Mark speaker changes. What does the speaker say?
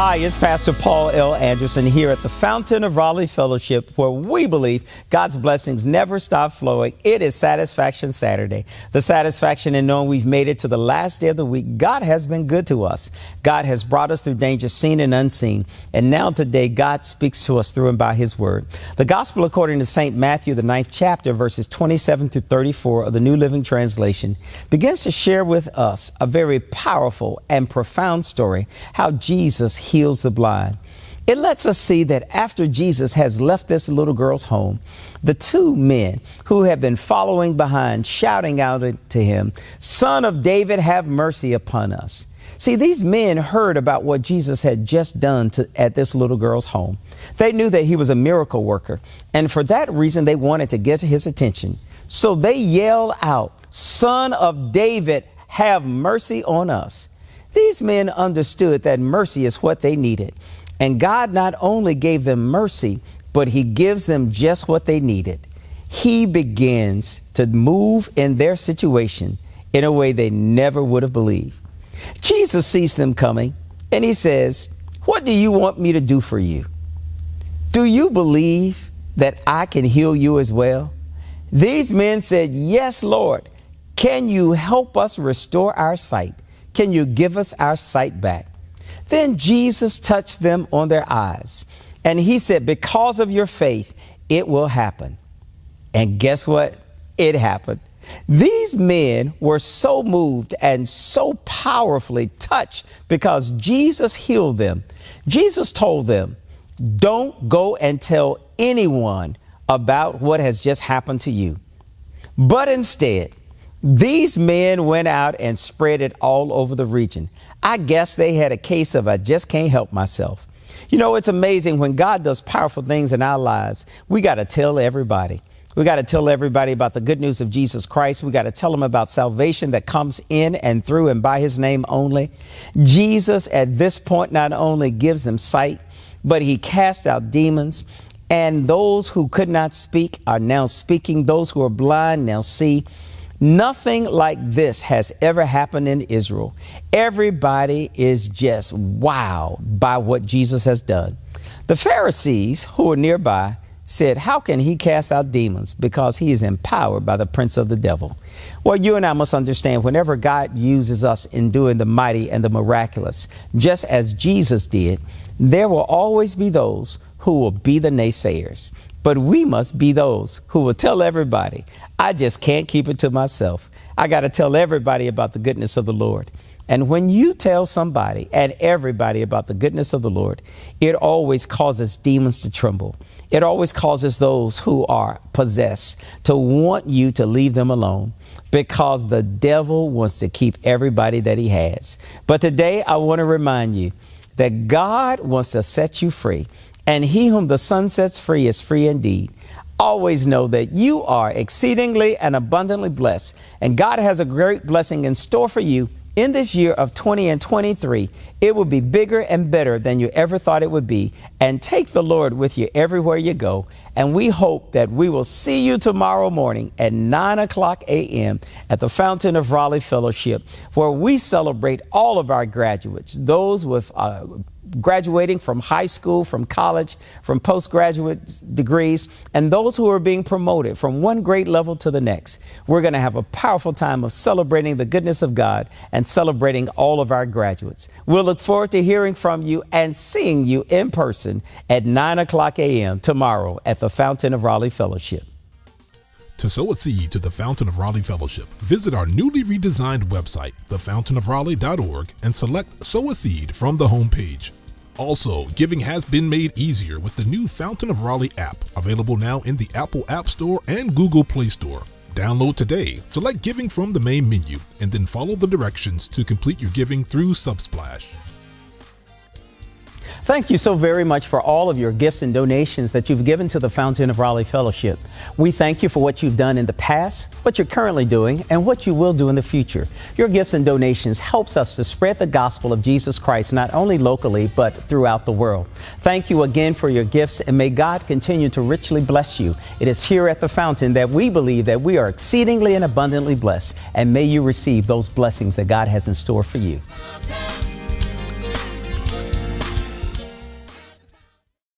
Speaker 1: Hi, it's Pastor Paul L. Anderson here at the Fountain of Raleigh Fellowship, where we believe God's blessings never stop flowing. It is Satisfaction Saturday. The satisfaction in knowing we've made it to the last day of the week. God has been good to us. God has brought us through danger seen and unseen. And now today, God speaks to us through and by his word. The gospel according to St. Matthew, the 9th chapter, verses 27 through 34 of the New Living Translation, begins to share with us a very powerful and profound story, how Jesus heals the blind. It lets us see that after Jesus has left this little girl's home, the two men who have been following behind, shouting out to him, "Son of David, have mercy upon us." See, these men heard about what Jesus had just done at this little girl's home. They knew that he was a miracle worker, and for that reason, they wanted to get his attention. So they yelled out, "Son of David, have mercy on us." These men understood that mercy is what they needed. And God not only gave them mercy, but he gives them just what they needed. He begins to move in their situation in a way they never would have believed. Jesus sees them coming and he says, "What do you want me to do for you? Do you believe that I can heal you as well?" These men said, "Yes, Lord. Can you help us restore our sight? Can you give us our sight back?" Then Jesus touched them on their eyes, and he said, "Because of your faith, it will happen." And guess what? It happened. These men were so moved and so powerfully touched because Jesus healed them. Jesus told them, "Don't go and tell anyone about what has just happened to you." But instead, these men went out and spread it all over the region. I guess they had a case of "I just can't help myself." You know, it's amazing when God does powerful things in our lives. We got to tell everybody. We got to tell everybody about the good news of Jesus Christ. We got to tell them about salvation that comes in and through and by his name only. Jesus at this point not only gives them sight, but he casts out demons. And those who could not speak are now speaking. Those who are blind now see. Nothing like this has ever happened in Israel. Everybody is just wowed by what Jesus has done. The Pharisees who were nearby said, "How can he cast out demons? Because he is empowered by the prince of the devil." Well, you and I must understand, whenever God uses us in doing the mighty and the miraculous, just as Jesus did, there will always be those who will be the naysayers. But we must be those who will tell everybody, "I just can't keep it to myself. I got to tell everybody about the goodness of the Lord." And when you tell somebody and everybody about the goodness of the Lord, it always causes demons to tremble. It always causes those who are possessed to want you to leave them alone, because the devil wants to keep everybody that he has. But today I want to remind you that God wants to set you free. And he whom the Son sets free is free indeed. Always know that you are exceedingly and abundantly blessed. And God has a great blessing in store for you in this year of 2023. It will be bigger and better than you ever thought it would be. And take the Lord with you everywhere you go. And we hope that we will see you tomorrow morning at 9 a.m. at the Fountain of Raleigh Fellowship, where we celebrate all of our graduates, those with graduating from high school, from college, from postgraduate degrees, and those who are being promoted from one grade level to the next. We're going to have a powerful time of celebrating the goodness of God and celebrating all of our graduates. We'll look forward to hearing from you and seeing you in person at 9 a.m. tomorrow at the Fountain of Raleigh Fellowship.
Speaker 2: To sow a seed to the Fountain of Raleigh Fellowship, visit our newly redesigned website, thefountainofraleigh.org, and select Sow a Seed from the homepage. Also, giving has been made easier with the new Fountain of Raleigh app, available now in the Apple App Store and Google Play Store. Download today, select Giving from the main menu, and then follow the directions to complete your giving through Subsplash.
Speaker 1: Thank you so very much for all of your gifts and donations that you've given to the Fountain of Raleigh Fellowship. We thank you for what you've done in the past, what you're currently doing, and what you will do in the future. Your gifts and donations helps us to spread the gospel of Jesus Christ, not only locally, but throughout the world. Thank you again for your gifts, and may God continue to richly bless you. It is here at the Fountain that we believe that we are exceedingly and abundantly blessed, and may you receive those blessings that God has in store for you.